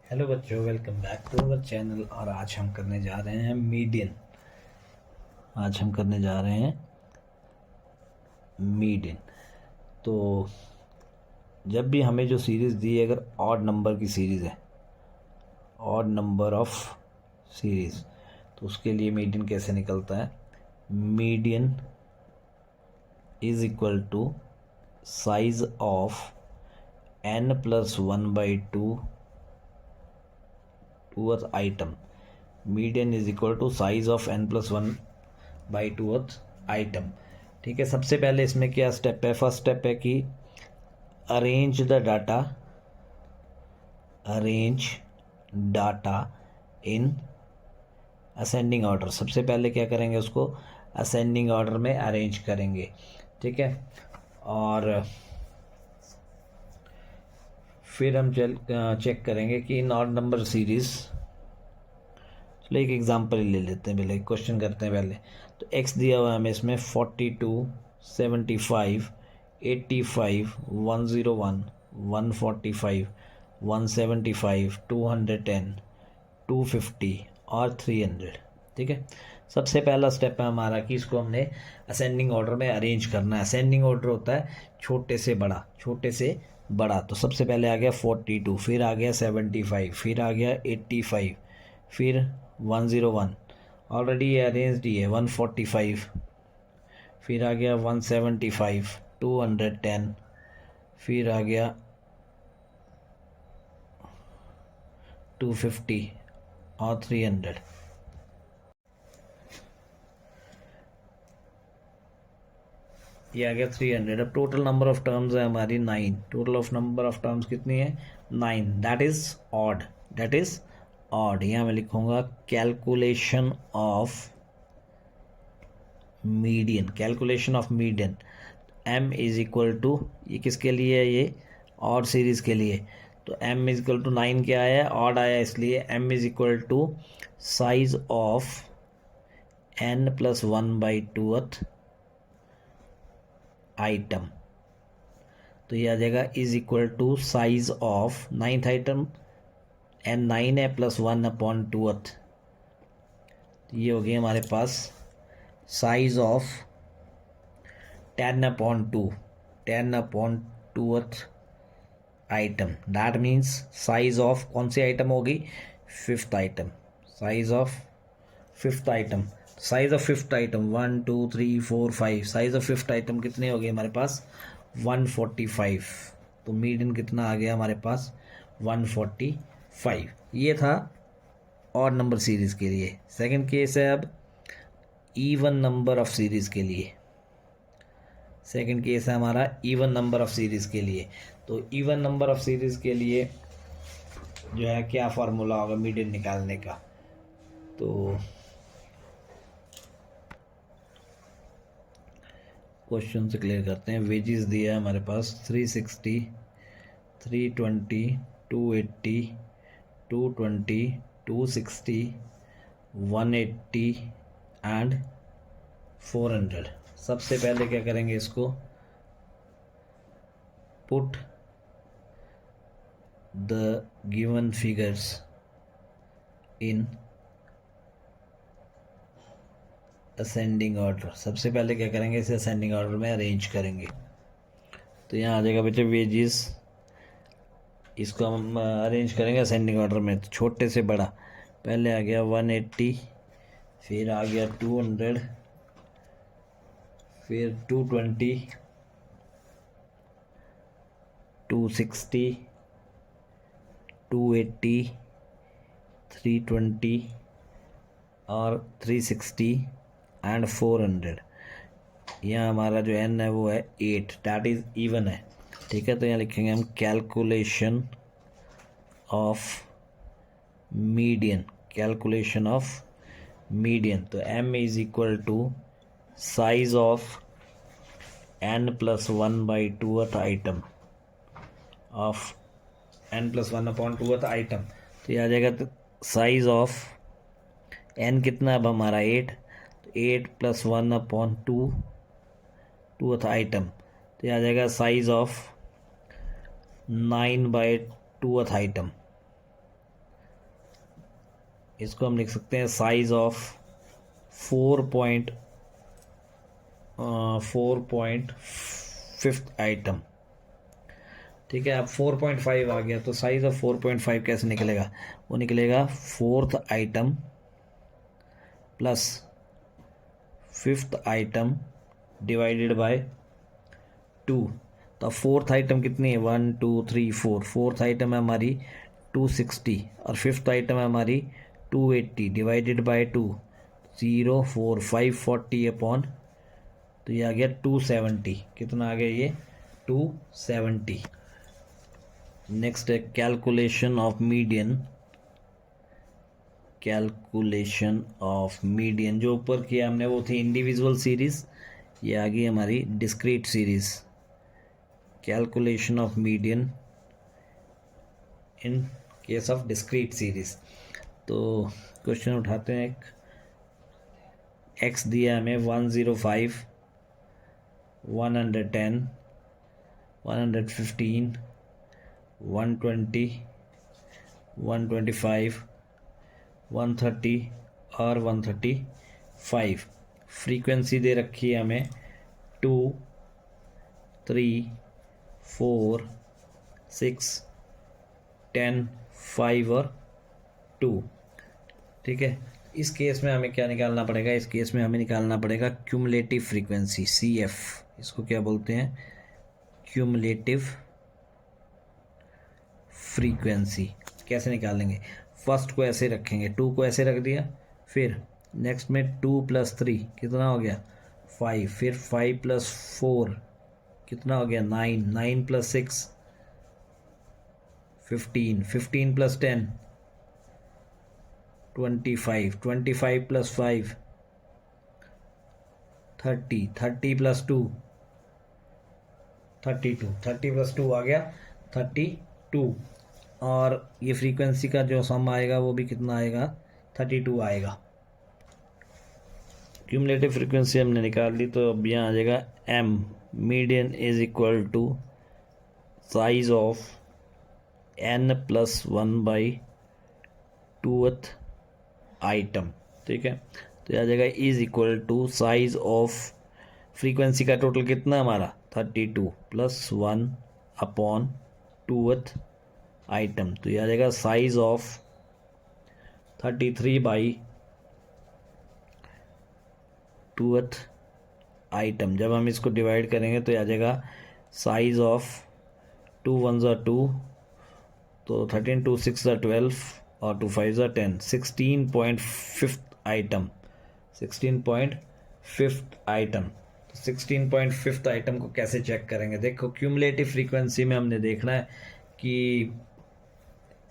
Hello बच्चों, welcome back to our channel. और आज हम करने जा रहे हैं मीडियन। तो जब भी हमें जो सीरीज़ दी है, अगर ऑड नंबर की सीरीज़ है, ऑड नंबर ऑफ सीरीज़, तो उसके लिए मीडियन कैसे निकलता है? Median is equal to size of n+1/2 टूथ item. Median is equal to size of n+1/2 item. ठीक है, सबसे पहले इसमें क्या स्टेप है? फर्स्ट स्टेप है कि arrange data in ascending order. सबसे पहले क्या करेंगे? उसको असेंडिंग ऑर्डर में अरेंज करेंगे। ठीक है, और फिर हम चेक करेंगे कि इन ऑड नंबर सीरीज़। चलो एक एग्जांपल ले लेते हैं, पहले क्वेश्चन करते हैं पहले। तो एक्स दिया हुआ है हमें इसमें 42, 75, 85, 101, 145, 175, 210, 250 और 300। ठीक है, सबसे पहला स्टेप है हमारा कि इसको हमने असेंडिंग ऑर्डर में अरेंज करना है। असेंडिंग ऑर्डर होता है छोटे से बड़ा। तो सबसे पहले आ गया 42, फिर आ गया 75, फिर आ गया 85, फिर 101, ऑलरेडी ये अरेंज्ड ही है, 145, फिर आ गया 175, 210, फिर आ गया 250 और 300। ये आ गया 300। अब टोटल नंबर ऑफ टर्म्स है हमारी 9। Total of number of terms कितनी है? 9। That is odd. यहाँ मैं लिखूंगा calculation of median. m is equal to, ये किसके लिए है? ये ऑड सीरीज के लिए। तो m इज इक्वल टू 9 क्या आया? ऑड आया, इसलिए m is equal to size of n+1/2 item. तो ये आ जाएगा is equal to size of 9th item, n 9 है प्लस 1/2। तो ये हो गया हमारे पास size of 10/2 item. That means size of कौन सी आइटम होगी? Fifth item. Size of fifth item 1 2 3 4 5। Size of fifth item कितने हो गए हमारे पास? 145। तो मीडियन कितना आ गया हमारे पास? 145। ये था ऑड नंबर सीरीज़ के लिए। सेकंड केस है अब इवन नंबर ऑफ सीरीज़ के लिए। सेकंड केस है हमारा इवन नंबर ऑफ सीरीज़ के लिए। तो इवन नंबर ऑफ सीरीज़ के लिए जो है क्या फार्मूला होगा मीडियन निकालने का? तो क्वेश्चन से क्लियर करते हैं। वेजेस दिया है हमारे पास 360, 320, 280, 220, 260, 180 एंड 400। सबसे पहले क्या करेंगे? इसको put the given figures in ascending order. सबसे पहले क्या करेंगे? इसे असेंडिंग ऑर्डर में अरेंज करेंगे। तो यहाँ आ जाएगा बेटे वेजेस। इसको हम अरेंज करेंगे असेंडिंग ऑर्डर में, तो छोटे से बड़ा। पहले आ गया 180, फिर आ गया 200, फिर 220, 260, 280, 320 और 360 एंड 400। यहाँ हमारा जो n है वो है 8, दैट इज इवन है। ठीक है, तो यहाँ लिखेंगे हम कैलकुलेशन ऑफ मीडियन। तो m is equal to size of n+1/2 item of n+1/2 item. तो ये आ जाएगा साइज ऑफ n कितना है अब हमारा? 8। तो 8 + 1/2 आइटम। तो ये आ जाएगा साइज ऑफ 9/2 आइटम। इसको हम लिख सकते हैं साइज ऑफ 4.5 आइटम। ठीक है, अब 4.5 आ गया तो साइज ऑफ 4.5 कैसे निकलेगा? वो निकलेगा fourth item plus fifth item divided by 2। तो फोर्थ आइटम कितनी है? 1 2 3 4। फोर्थ आइटम है हमारी 260 और फिफ्थ आइटम है हमारी 280 डिवाइडेड बाय 2। 0 4 540 अपॉन, तो ये आ गया 270। कितना आ गया ये? 270। नेक्स्ट है calculation of median. Calculation of median, जो ऊपर किया हमने वो थी इंडिविजुअल सीरीज, ये आ गई हमारी discrete series. Calculation of median in case of discrete series. तो क्वेश्चन उठाते हैं एक। एक्स दिया हमें 105, 110, 115, 120, 125, 130 और 135। फ्रीक्वेंसी दे रखी है हमें 2, 3, 4, 6, 10, 5 और 2। ठीक है, इस केस में हमें क्या निकालना पड़ेगा? इस केस में हमें निकालना पड़ेगा क्यूमुलेटिव फ्रीक्वेंसी, CF। इसको क्या बोलते हैं? Cumulative frequency. कैसे निकालेंगे? फर्स्ट को ऐसे रखेंगे, 2 को ऐसे रख दिया, फिर नेक्स्ट में 2 + 3 कितना हो गया? 5। फिर 5 + 4 कितना हो गया? 9। 9 + 6 15। 15 + 10 25। 25 + 5 30। 30 + 2 32। 30 + 2 आ गया 32। और ये फ्रीक्वेंसी का जो सम आएगा वो भी कितना आएगा? 32 आएगा। क्यूमुलेटिव फ्रीक्वेंसी हमने निकाल ली, तो अब यहाँ आ जाएगा M median is equal to size of n+1/2th item. ठीक है, तो यह आ जाएगा is equal to size of, frequency का टोटल कितना हमारा? 32 + 1/2th आइटम। तो यह आ जाएगा साइज ऑफ 33/2th आइटम। जब हम इसको डिवाइड करेंगे तो यह आ जाएगा साइज ऑफ 2 1 2, तो 13 2 6 12 और 2 5 10। 16.5 आइटम। 16.5 आइटम। 16.5 आइटम को कैसे चेक करेंगे? देखो, क्यूमुलेटिव फ्रीक्वेंसी में हमने देखना है कि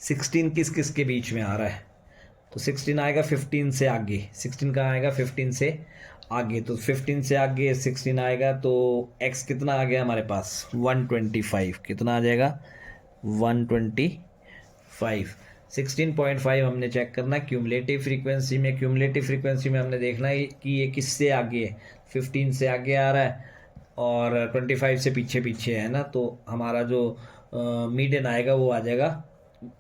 16 किस किस के बीच में आ रहा है। तो 16 आएगा 15 से आगे। 16 कहाँ आएगा? 15 से आगे। तो 15 से आगे 16 आएगा, तो x कितना आ गया हमारे पास? 125। कितना आ जाएगा? 125। 16.5 हमने चेक करना है क्यूमुलेटिव फ्रीक्वेंसी में। क्यूमुलेटिव फ्रीक्वेंसी में हमने देखना है कि ये किससे आगे है। 15 से आगे आ रहा है और 25 से पीछे पीछे है ना, तो हमारा जो मीडियन आएगा वो आ जाएगा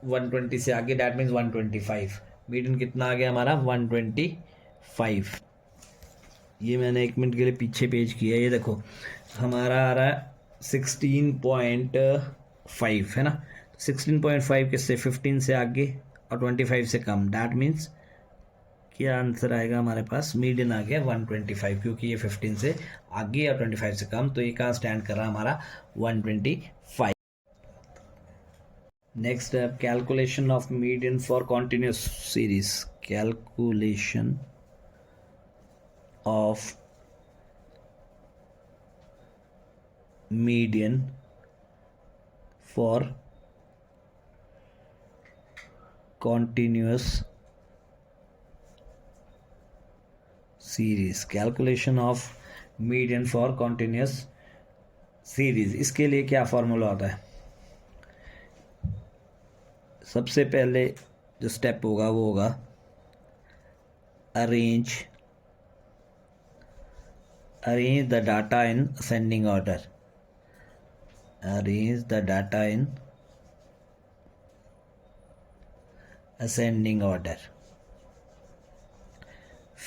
120 से आगे, डैट मीन्स 125। मीडियन कितना आ गया हमारा? 125। ये मैंने 1 मिनट के लिए पीछे पेज किया। ये देखो हमारा आ रहा है 16.5 है ना। 16.5 किससे? 15 से आगे और 25 से कम। डैट मीन्स क्या आंसर आएगा हमारे पास? मीडियन आ गया 125, क्योंकि ये 15 से आगे और 25 से कम, तो ये कहाँ स्टैंड कर रहा है हमारा? 125। नेक्स्ट है calculation of median for continuous series. Calculation of median for continuous series। Calculation of median for continuous series. इसके लिए क्या फॉर्मूला होता है? सबसे पहले जो स्टेप होगा वो होगा arrange the data in ascending order. Arrange the data in ascending order।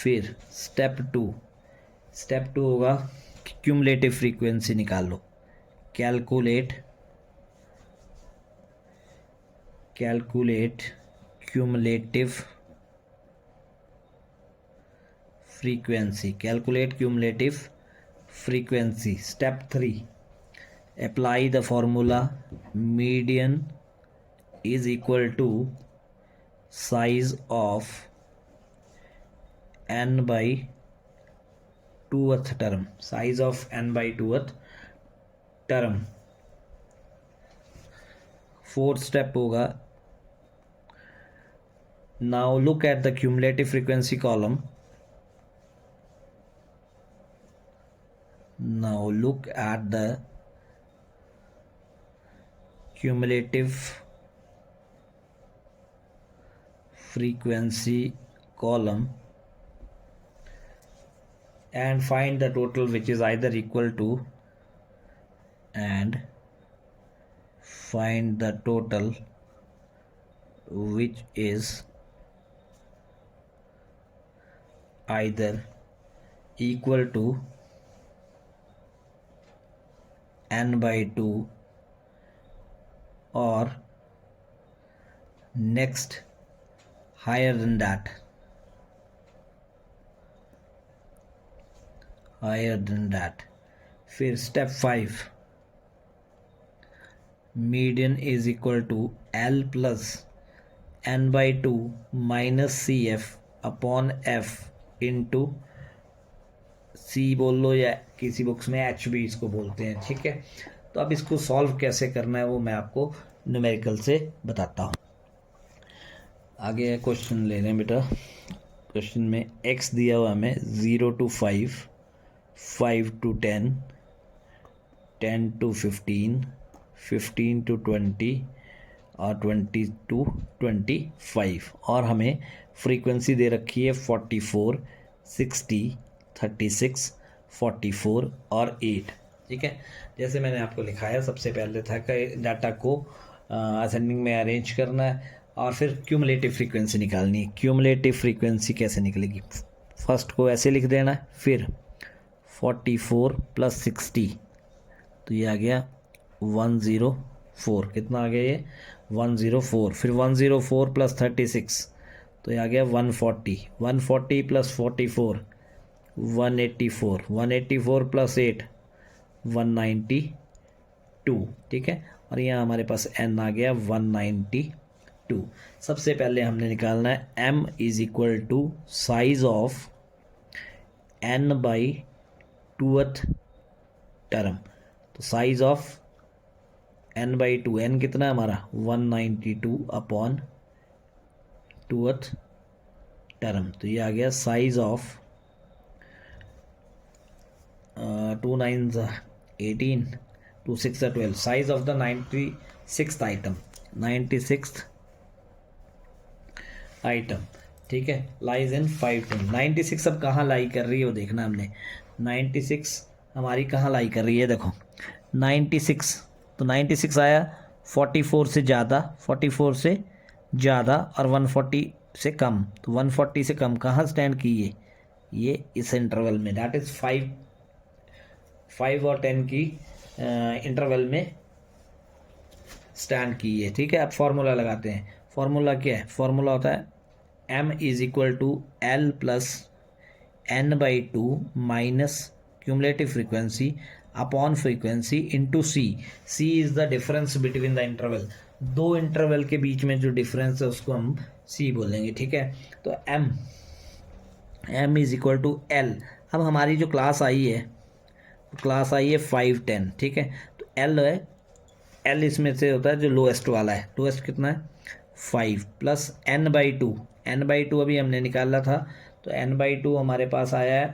फिर स्टेप टू होगा क्यूमुलेटिव फ्रीक्वेंसी निकाल लो। Calculate cumulative frequency. Step 3, apply the formula median is equal to size of n by 2th term, size of n by 2th term. Fourth step होगा, now look at the cumulative frequency column. Now look at the cumulative frequency column and find the total which is either equal to, and find the total which is either equal to n by 2 or next higher than that, फिर step 5, median is equal to L plus n by 2 minus CF upon F into C बोल लो या किसी books में H भी इसको बोलते हैं, ठीक है। तो अब इसको सॉल्व कैसे करना है वो मैं आपको न्यूमेरिकल से बताता हूँ। आगे क्वेश्चन ले रहे हैं बेटा। क्वेश्चन में x दिया हुआ हमें 0 to 5, 5 to 10, 10 to 15, 15 to 20 और 20 to 25, और हमें फ्रीक्वेंसी दे रखी है 44, 60, 36, 44 और 8, ठीक है। जैसे मैंने आपको लिखाया, सबसे पहले था कि डाटा को असेंडिंग में अरेंज करना है और फिर क्यूमुलेटिव फ्रीक्वेंसी निकालनी है। क्यूमुलेटिव फ्रीक्वेंसी कैसे निकलेगी, फर्स्ट को ऐसे लिख देना है, फिर 44 प्लस 60 तो ये आ गया 104, कितना आ गया ये 104, फिर 104 प्लस 36 तो ये आ गया 140, 140 प्लस 44 184, 184 प्लस 8 192, ठीक है। और यहाँ हमारे पास n आ गया 192। सबसे पहले हमने निकालना है m is equal to size of n by 2th term. तो size of n by 2, n कितना है हमारा 192 अपॉन 2th टर्म। तो ये आ गया size of 2 9s 18, 2 6 12, size of the 96th item, 96th item, ठीक है, लाइज इन 5 10। 96 अब कहाँ लाई कर रही है वो देखना हमने। 96 हमारी कहाँ लाई कर रही है, देखो 96, तो 96 आया 44 से ज़्यादा, 44 से ज़्यादा और 140 से कम। तो 140 से कम कहाँ स्टैंड की ये इस इंटरवल में, दैट इज़ 5 और 10 की इंटरवल में स्टैंड की है, ठीक है। अब फॉर्मूला लगाते हैं। फॉर्मूला क्या है, फॉर्मूला होता है m is equal to L plus n by 2 minus cumulative frequency upon frequency into C। C is the difference between the interval, दो इंटरवल के बीच में जो डिफरेंस है उसको हम C बोलेंगे, ठीक है। तो m is equal to L। अब हमारी जो क्लास आई है 5 10, ठीक है। तो L है, L इसमें से होता है जो लोएस्ट वाला है, लोएस्ट कितना है 5 plus n by 2, n by 2 अभी हमने निकाला था, तो n बाई 2 हमारे पास आया है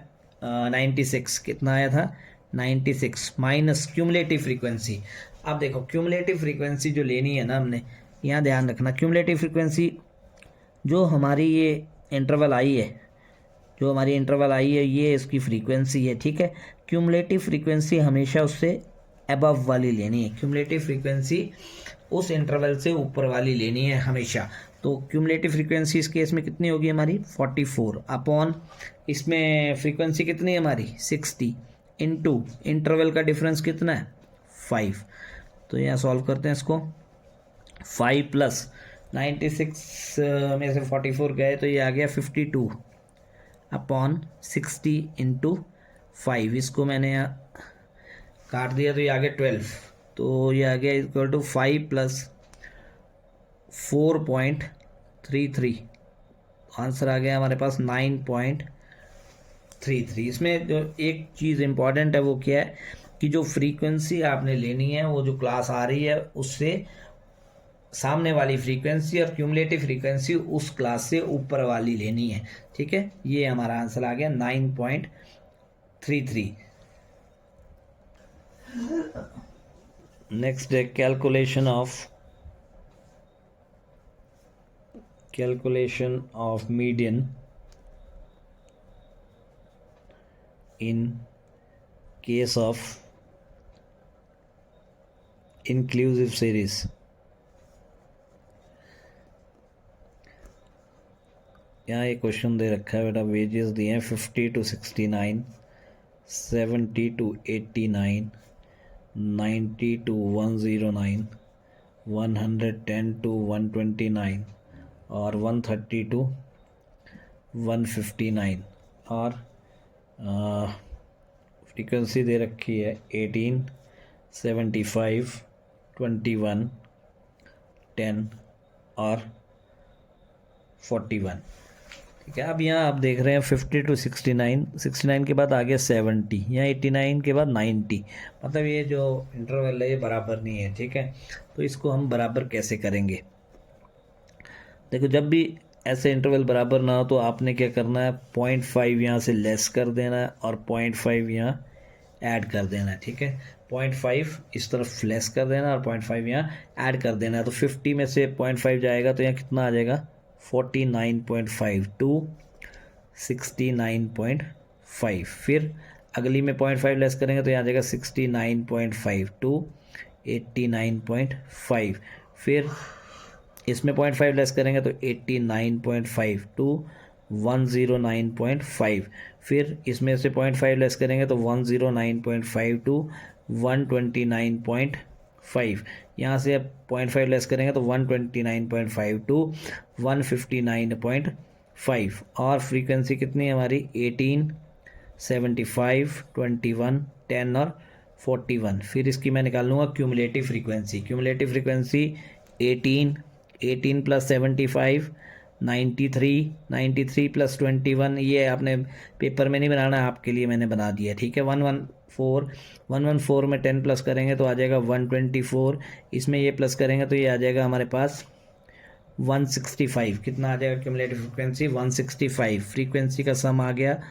96, कितना आया था 96 माइनस क्यूमुलेटिव फ्रीक्वेंसी। अब देखो क्यूमुलेटिव फ्रीक्वेंसी जो लेनी है ना हमने, यहाँ ध्यान रखना, क्यूमुलेटिव फ्रीक्वेंसी जो हमारी ये इंटरवल आई है, ये इसकी फ्रीक्वेंसी है, ठीक है। क्यूमुलेटिव फ्रीक्वेंसी हमेशा उससे अबव वाली लेनी है, क्यूमुलेटिव फ्रीक्वेंसी उस इंटरवल से ऊपर वाली लेनी है हमेशा। तो क्यूमुलेटिव फ्रीक्वेंसी इस केस में कितनी होगी हमारी 44 अपॉन इसमें फ्रीक्वेंसी कितनी है हमारी 60 इनटू इंटरवल का डिफरेंस कितना है 5। तो यहाँ सॉल्व करते हैं इसको। 5 प्लस 96 में से 44 गए तो ये आ गया 52 अपॉन 60 इंटू 5। इसको मैंने यहाँ काट दिया तो ये आ गया 12। तो ये आ गया इक्वल टू 5 प्लस 4.33। आंसर आ गया हमारे पास 9.33। इसमें जो एक चीज़ इम्पॉर्टेंट है वो क्या है कि जो फ्रीक्वेंसी आपने लेनी है वो जो क्लास आ रही है उससे सामने वाली फ्रीक्वेंसी और क्यूमुलेटिव फ्रीक्वेंसी उस क्लास से ऊपर वाली लेनी है। ठीक है, ये हमारा आंसर आ गया 9.33। नेक्स्ट है calculation of median in case of inclusive series। यहाँ एक क्वेश्चन दे रखा है बेटा, वेजेस दिए हैं 50 to 69, 70 to 89, 90 to 109, 110 to 129 और 130 to 159 और फ्रीक्वेंसी दे रखी है 18, 75, 21, 10 और 41। ठीक है, अब यहाँ आप देख रहे हैं 50 to 69, 69 के बाद आ गया 70, यहाँ 89 के बाद 90, मतलब ये जो इंटरवल है ये बराबर नहीं है। ठीक है, तो इसको हम बराबर कैसे करेंगे? देखो, जब भी ऐसे इंटरवल बराबर ना हो तो आपने क्या करना है, 0.5 यहाँ से लेस कर देना है और 0.5 यहाँ ऐड कर देना है। ठीक है, 0.5 इस तरफ लेस कर देना है और 0.5 यहाँ ऐड कर देना है। तो 50 में से 0.5 जाएगा तो यहाँ कितना आ जाएगा 49.5 टू 69.5। फिर अगली में 0.5 लेस करेंगे तो यहाँ आ जाएगा 69.5 टू 89.5। फिर इसमें 0.5 लेस करेंगे तो 89.5 टू 109.5। फिर इसमें से 0.5 लेस करेंगे तो 109.5 टू 129.5। यहाँ से अब 0.5 लेस करेंगे तो 129.5 टू 159.5। और फ्रीक्वेंसी कितनी है हमारी 18, 75, 21, 10 और 41। फिर इसकी मैं निकाल लूँगा cumulative frequency. Cumulative frequency 18 plus 75 93, 93 plus 21। ये आपने पेपर में नहीं बनाना, आपके लिए मैंने बना दिया। ठीक है, 114 में 10 प्लस करेंगे तो आ जाएगा 124। इसमें ये प्लस करेंगे तो ये आ जाएगा हमारे पास 165। कितना आ जाएगा क्यूमुलेटिव फ्रीक्वेंसी 165। फ्रीक्वेंसी का सम आ गया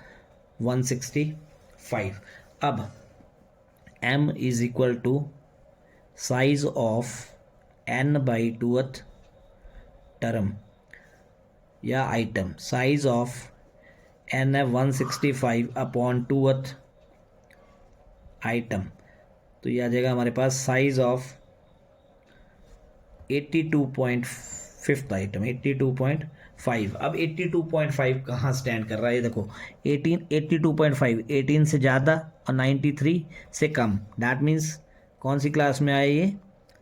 165। अब m is equal to size of n/2th term या आइटम। साइज ऑफ n है 165 अपॉन 2th आइटम, तो ये आ जाएगा हमारे पास साइज ऑफ 82.5 आइटम 82.5। अब 82.5 कहाँ स्टैंड कर रहा है ये देखो, 82.5 18 से ज़्यादा और 93 से कम। डैट मीन्स कौन सी क्लास में आया ये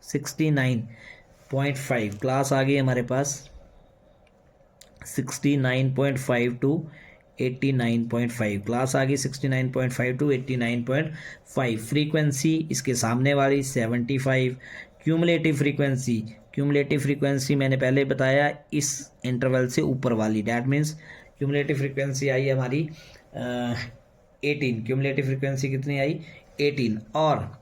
69.5 क्लास आ गई हमारे पास 69.5 टू 89.5 क्लास आ गई 69.5 टू 89.5। फ्रीक्वेंसी इसके सामने वाली 75। क्यूमुलेटिव फ्रीक्वेंसी मैंने पहले बताया इस इंटरवल से ऊपर वाली। डैट मीन्स क्यूमुलेटिव फ्रीक्वेंसी आई हमारी 18। क्यूमुलेटिव फ्रीक्वेंसी कितनी आई 18। और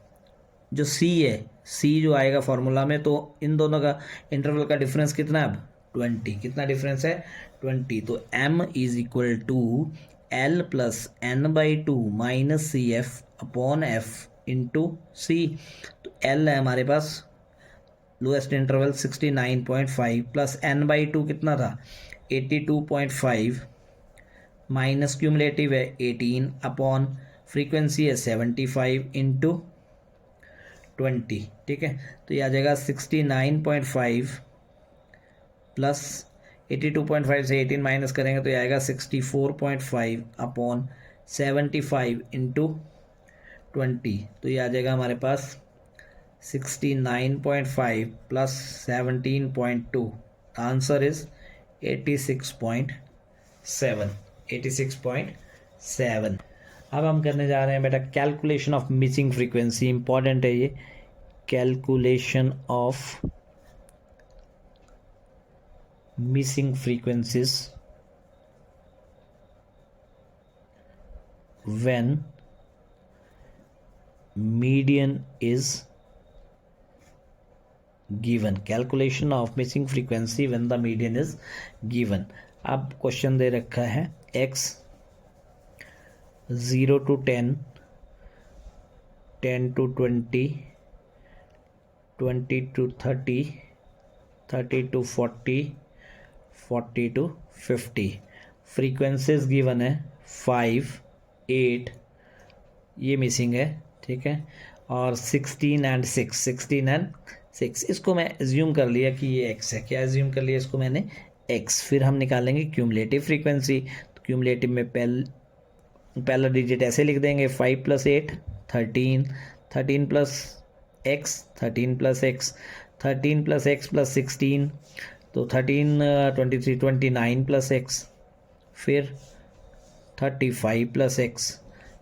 जो सी है, सी जो आएगा फॉर्मूला में, तो इन दोनों का इंटरवल का डिफरेंस कितना है अब 20। कितना डिफरेंस है 20। तो m is equal to l plus n/2 minus C F upon F into C. तो l है हमारे पास लोएस्ट इंटरवल 69.5 प्लस n/2 कितना था 82.5 माइनस क्यूमुलेटिव है 18 अपॉन फ्रीक्वेंसी है 75 इंटू 20। ठीक है, तो ये आ जाएगा 69.5 प्लस 82.5 से 18 माइनस करेंगे तो ये आएगा 64.5 अपॉन 75 इंटू 20, तो ये आ जाएगा हमारे पास 69.5 प्लस 17.2, आंसर इज 86.7। 86.7। अब हम करने जा रहे हैं बेटा calculation of missing frequency, important है ये, calculation of missing frequencies when median is given, calculation of missing frequency when the median is given। अब क्वेश्चन दे रखा है x 0 to 10, 10 to 20, 20 to 30, 30 to 40, 40 to 50। Frequencies given है 5, 8, ये missing है, ठीक है, और 16 एंड 6, 16 एंड 6। इसको मैं एज्यूम कर लिया कि ये x है। क्या एज्यूम कर लिया इसको मैंने? x। फिर हम निकालेंगे क्यूमुलेटिव फ्रीक्वेंसी। तो क्यूमुलेटिव में पहला डिजिट ऐसे लिख देंगे 5 + 8 13, 13 + x, 13 + x, 13 + x + 16, तो 13 23 29 + x, फिर 35 + x,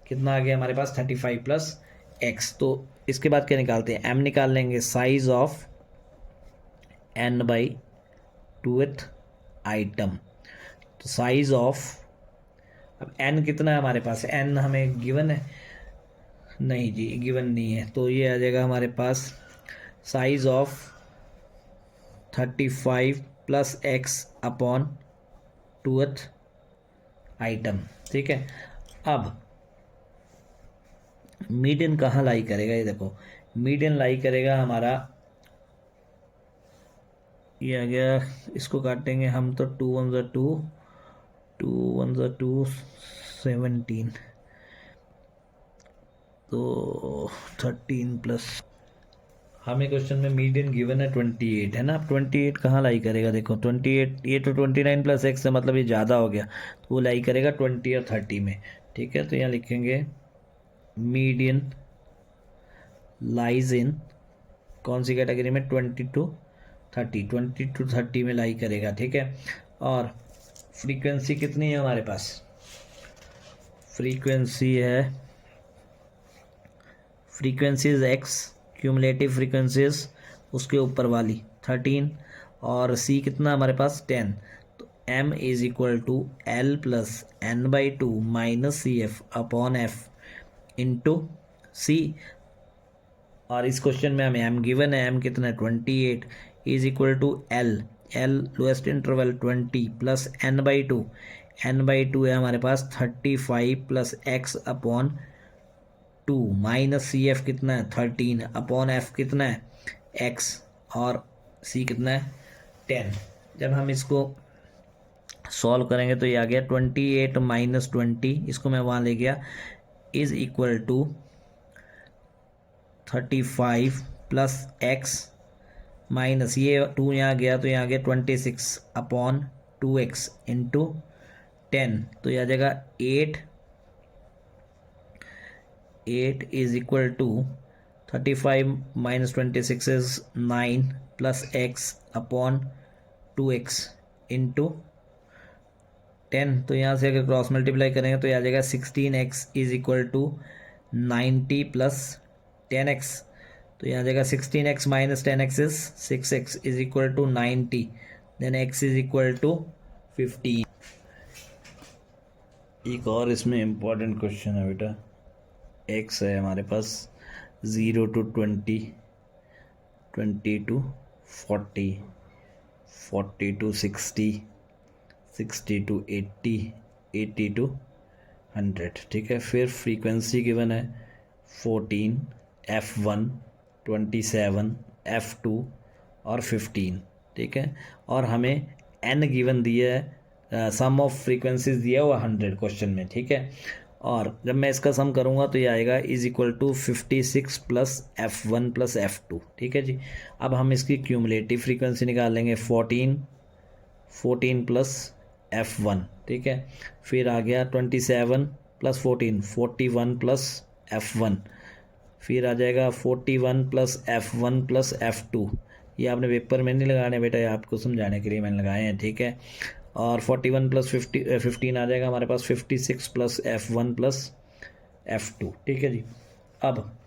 कितना आ गया हमारे पास? 35 + x। तो इसके बाद क्या निकालते हैं? m निकाल लेंगे, साइज ऑफ n/2th आइटम। तो साइज ऑफ, अब n कितना है हमारे पास? n हमें गिवन है? नहीं जी, गिवन नहीं है, तो ये आ जाएगा हमारे पास size of 35 + x upon 2th item, ठीक है। अब मीडियन कहाँ लाई करेगा? ये देखो, मीडियन लाई करेगा हमारा, ये आ गया, इसको काटेंगे हम तो 2 1 2, 2 1 2 17, तो 13 प्लस, हमें क्वेश्चन में मीडियन गिवन है 28 है ना। अब 28 कहाँ लाई करेगा? देखो 28, ये तो 29 + x है, मतलब ये ज़्यादा हो गया, तो वो लाई करेगा 20 और 30 में, ठीक है। तो यहाँ लिखेंगे मीडियन लाइज इन कौन सी कैटेगरी में? 20 to 30, 20 to 30 में लाई करेगा, ठीक है। और फ्रीक्वेंसी कितनी है हमारे पास? फ्रीक्वेंसी है, फ्रीक्वेंसीज x, क्यूमुलेटिव फ्रीक्वेंसीज उसके ऊपर वाली 13, और c कितना हमारे पास? 10। तो m = L + n/2 - CF upon f into c। और इस क्वेश्चन में हमें m गिवन है, m कितना है? 28 = L lowest interval 20 + n/2, n/2 है हमारे पास 35 + x अपॉन 2 - CF कितना है? 13 अपॉन f कितना है? x, और c कितना है? 10। जब हम इसको सॉल्व करेंगे तो ये आ गया 28 - 20, इसको मैं वहाँ ले गया, = 35 + x माइनस ये 2 यहाँ गया, तो यहाँ आ गया 26 अपॉन 2x इंटू 10, तो यह आ जाएगा 8 = 35 - 26 is 9 + x upon 2x into 10, तो यहाँ से अगर क्रॉस मल्टीप्लाई करेंगे तो यह आ जाएगा 16x = 90 + 10x, तो यहाँ आ जाएगा 16x - 10x is 6x = 90, then x = 15। एक और इसमें इम्पॉर्टेंट क्वेश्चन है बेटा, x है हमारे पास 0 to 20, 20 to 40, 40 to 60, 60 to 80, 80 to 100, ठीक है। फिर फ्रीक्वेंसी गिवन है 14, f1, 27, f2 और 15, ठीक है। और हमें n गिवन दिया है, सम ऑफ फ्रीक्वेंसीज दिया हुआ 100 क्वेश्चन में, ठीक है। और जब मैं इसका सम करूँगा तो ये आएगा = 56 + f1 + f2, ठीक है जी। अब हम इसकी क्यूमुलेटिव फ्रीक्वेंसी निकाल लेंगे 14 14 प्लस F1, ठीक है। फिर आ गया 27 प्लस 14, 41 प्लस F1। फिर आ जाएगा 41 प्लस F1 प्लस F2। ये आपने पेपर में नहीं लगाने बेटा, ये आपको समझाने के लिए मैंने लगाए हैं, ठीक है। और 41 प्लस 15 आ जाएगा हमारे पास 56 प्लस F1 प्लस F2, ठीक है जी। अब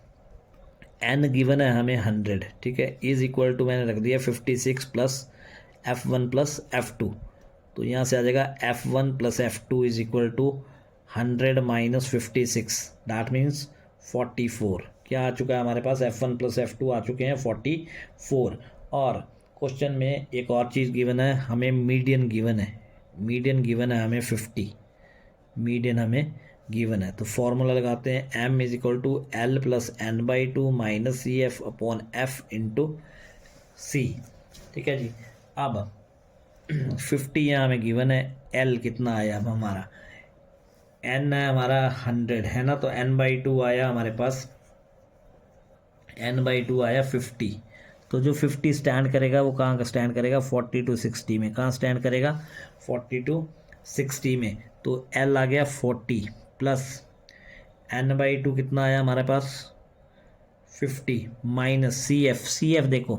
n गिवन है हमें 100, ठीक है, इज इक्वल टू मैंने रख दिया 56 प्लस F1 प्लस F2। तो यहाँ से आ जाएगा F1 plus F2 is equal to 100 minus 56, that means 44। क्या आ चुका है हमारे पास, F1 प्लस F2 आ चुके हैं 44। और क्वेश्चन में एक और चीज़ गिवन है हमें, मीडियन गिवन है, मीडियन गिवन है हमें 50, मीडियन हमें गिवन है। तो फॉर्मूला लगाते हैं, m is equal to L plus N by two minus C F upon F into C, ठीक है जी। अब 50 यहाँ हमें गिवन है, l कितना आया अब हमारा, n है हमारा 100 है ना, तो n बाई टू आया हमारे पास, n बाई टू आया 50। तो जो 50 स्टैंड करेगा वो कहाँ का स्टैंड करेगा, 40 to 60 में। कहाँ स्टैंड करेगा, 40 to 60 में। तो L आ गया 40 प्लस n बाई टू कितना आया हमारे पास 50 माइनस सी एफ देखो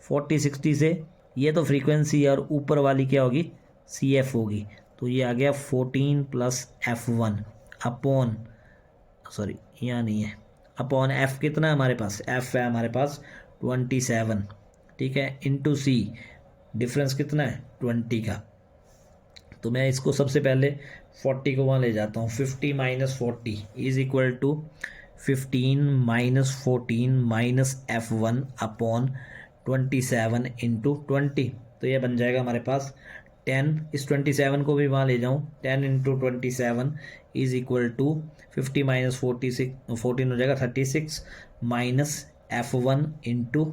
40 60 से, ये तो फ्रीक्वेंसी और ऊपर वाली क्या होगी, सी एफ होगी। तो ये आ गया 14 प्लस F1 अपॉन, सॉरी यहाँ नहीं है, अपॉन एफ कितना है हमारे पास, एफ है हमारे पास 27, ठीक है, इंटू सी, डिफरेंस कितना है 20 का। तो मैं इसको सबसे पहले 40 को वहाँ ले जाता हूँ, 50 minus 40 is equal to 15 minus 14 minus F1 upon 27 into 20। तो ये बन जाएगा हमारे पास 10, इस 27 को भी वहाँ ले जाऊँ, 10 into 27 is equal to 50 minus 14 हो जाएगा 36 माइनस F1 इंटू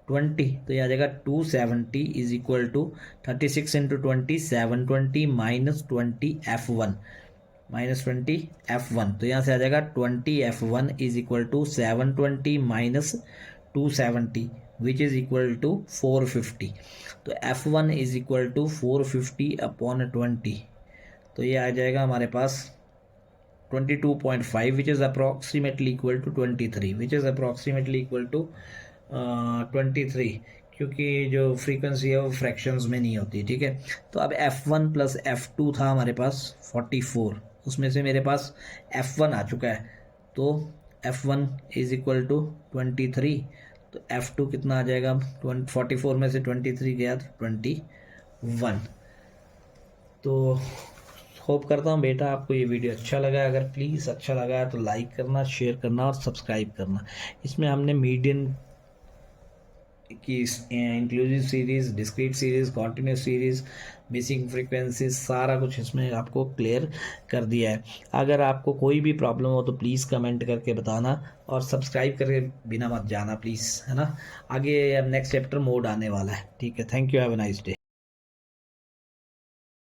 20। तो ये आ जाएगा 270 is equal to 36 into 20 720 minus 20 F1 minus 20 F1। तो यहाँ से आ जाएगा 20 F1 is equal to 720 minus 270 which is equal to 450। तो F1 is equal to 450 upon 20। तो ये आ जाएगा हमारे पास 22.5 which is approximately equal to 23, which is approximately equal to 23, क्योंकि जो फ्रीक्वेंसी है वो फ्रैक्शंस में नहीं होती, ठीक है। तो अब F1 प्लस F2 था हमारे पास 44, उसमें से मेरे पास F1 आ चुका है, तो F1 इज इक्वल टू 23। तो F2 कितना आ जाएगा, 44 में से 23 गया तो 21। तो होप करता हूँ बेटा आपको ये वीडियो अच्छा लगा है। अगर प्लीज़ अच्छा लगा है तो लाइक करना, शेयर करना और सब्सक्राइब करना। इसमें हमने मीडियन की inclusive series, discrete series, continuous series, basic frequency, सारा कुछ इसमें आपको क्लियर कर दिया है। अगर आपको कोई भी प्रॉब्लम हो तो प्लीज़ कमेंट करके बताना और सब्सक्राइब करके बिना मत जाना प्लीज़, है ना। आगे अब नेक्स्ट चैप्टर मोड आने वाला है, ठीक है। Thank you, have a nice day.